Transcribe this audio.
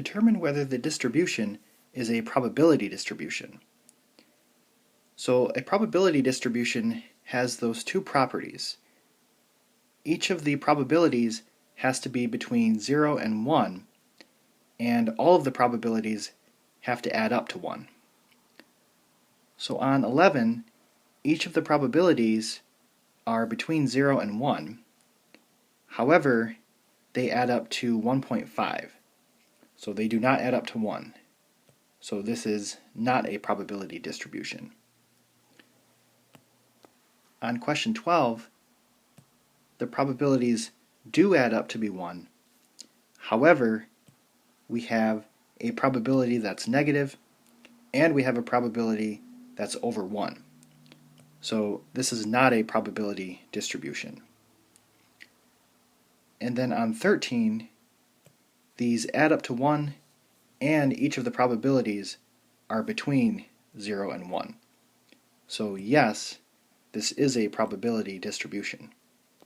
Determine whether the distribution is a probability distribution. So a probability distribution has those two properties. Each of the probabilities has to be between 0 and 1, and all of the probabilities have to add up to 1. So on 11, each of the probabilities are between 0 and 1. However, they add up to 1.5. So they do not add up to 1. So this is not a probability distribution. On question 12, the probabilities do add up to be 1. However, we have a probability that's negative, and we have a probability that's over 1. So this is not a probability distribution. And then on 13, these add up to 1, and each of the probabilities are between 0 and 1. So yes, this is a probability distribution.